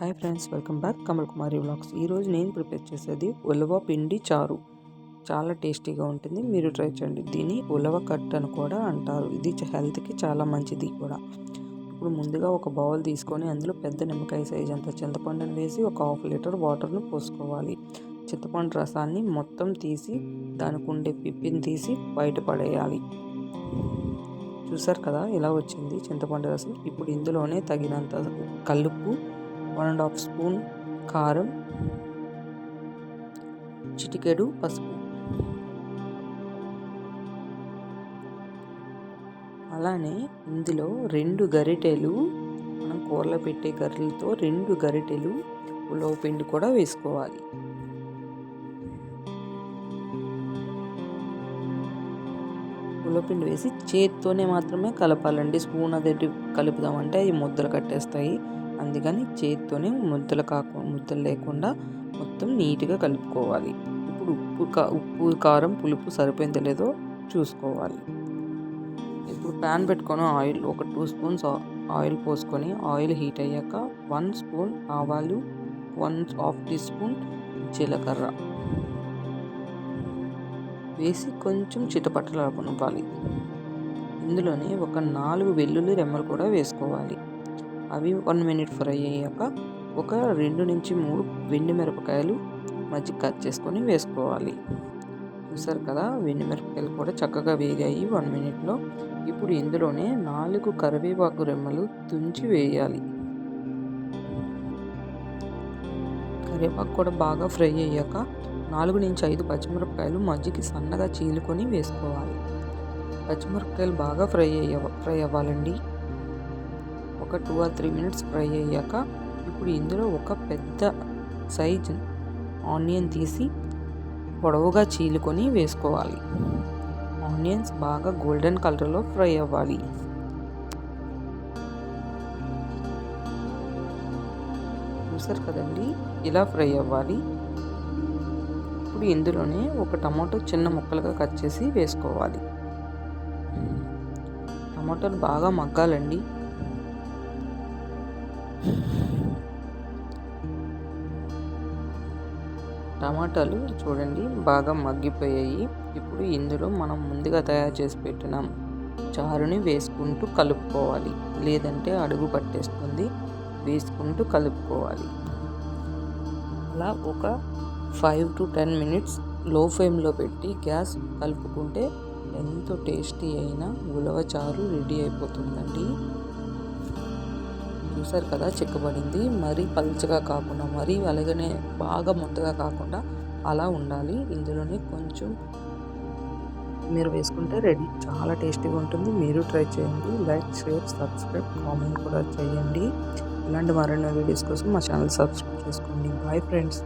Hi friends, welcome back Kamal Kumari vlogs. ఈరోజు నేను prepare చేసేది ఉలవ పిండి చారు. చాలా టేస్టీగా ఉంటుంది, మీరు ట్రై చేయండి. దీన్ని ఉలవ కట్ అని కూడా అంటారు. ఇది హెల్త్కి చాలా మంచిది కూడా. ఇప్పుడు ముందుగా ఒక బౌల్ తీసుకొని అందులో పెద్ద నిమ్మకాయ సైజ్ అంత చింతపండుని వేసి ఒక 1/2 లీటర్ వాటర్ను పోసుకోవాలి. చింతపండు రసాన్ని మొత్తం తీసి దానికి ఉండే పిప్పిని తీసి బయట పడేయాలి. చూసారు కదా ఇలా వచ్చింది చింతపండు రసం. ఇప్పుడు ఇందులోనే తగినంత కల్లుప్పు, 1.5 స్పూన్ కారం, చిటికెడు పసుపు, అలానే ఇందులో 2 గరిటెలు, మనం కూరలో పెట్టే గరిటెలతో 2 గరిటెలు ఉలవ పిండి కూడా వేసుకోవాలి. ఉలవ పిండి వేసి చేతితోనే మాత్రమే కలపాలండి. స్పూన్ అదేంటి కలుపుదామంటే అవి ముద్దలు కట్టేస్తాయి. అందుకని చేతితోనే ముద్దలు లేకుండా మొత్తం నీట్గా కలుపుకోవాలి. ఇప్పుడు ఉప్పు కారం పులుపు సరిపోయిందో లేదో చూసుకోవాలి. ఇప్పుడు ప్యాన్ పెట్టుకొని ఒక 2 స్పూన్స్ ఆయిల్ పోసుకొని ఆయిల్ హీట్ అయ్యాక 1 స్పూన్ ఆవాలు, 1/2 టీ స్పూన్ జీలకర్ర వేసి కొంచెం చిటపటలాడనివ్వాలి. ఇందులోనే ఒక 4 వెల్లుల్లి రెమ్మలు కూడా వేసుకోవాలి. అవి 1 మినిట్ ఫ్రై అయ్యాక ఒక 2 నుంచి 3 వెండి మిరపకాయలు మధ్య కట్ చేసుకొని వేసుకోవాలి. చూసారు కదా, వెండి మిరపకాయలు కూడా చక్కగా వేగాయి 1 మినిట్లో. ఇప్పుడు ఇందులోనే 4 కరివేపాకు రెమ్మలు తుంచి వేయాలి. కరివేపాకు కూడా బాగా ఫ్రై అయ్యాక 4 నుంచి 5 పచ్చిమిరపకాయలు మధ్యకి సన్నగా చీలుకొని వేసుకోవాలి. పచ్చిమిరపకాయలు బాగా ఫ్రై అవ్వాలండి. ఒక 2 or 3 మినిట్స్ ఫ్రై అయ్యాక ఇప్పుడు ఇందులో ఒక పెద్ద సైజు ఆనియన్ తీసి పొడవుగా చీలుకొని వేసుకోవాలి. ఆనియన్స్ బాగా గోల్డెన్ కలర్లో ఫ్రై అవ్వాలి. చూసారు కదండి, ఇలా ఫ్రై అవ్వాలి. ఇప్పుడు ఇందులోనే ఒక టమాటో చిన్న ముక్కలుగా కట్ చేసి వేసుకోవాలి. టమాటాలు బాగా మగ్గాలండి. టమాటాలు చూడండి బాగా మగ్గిపోయాయి. ఇప్పుడు ఇందులో మనం ముందుగా తయారు చేసి పెట్టిన చారుని వేసుకుంటూ కలుపుకోవాలి, లేదంటే అడుగు పట్టేస్తుంది. వేసుకుంటూ కలుపుకోవాలి. అలా ఒక 5 to 10 మినిట్స్ లో ఫ్లేమ్లో పెట్టి గ్యాస్ కలుపుకుంటే ఎంతో టేస్టీ అయిన ఉలవ చారు రెడీ అయిపోతుందండి. చూసారు కదా, చిక్కబడింది. మరీ పల్చగా కాకుండా మరీ అలాగనే బాగా ముద్దగా కాకుండా అలా ఉండాలి. ఇందులోనే కొంచెం మీరు వేసుకుంటే రెడీ. చాలా టేస్టీగా ఉంటుంది, మీరు ట్రై చేయండి. లైక్, షేర్, సబ్స్క్రైబ్, కామెంట్ కూడా చేయండి. ఇలాంటి మరిన్ని వీడియోస్ కోసం మా ఛానల్ సబ్స్క్రైబ్ చేసుకోండి. Bye friends.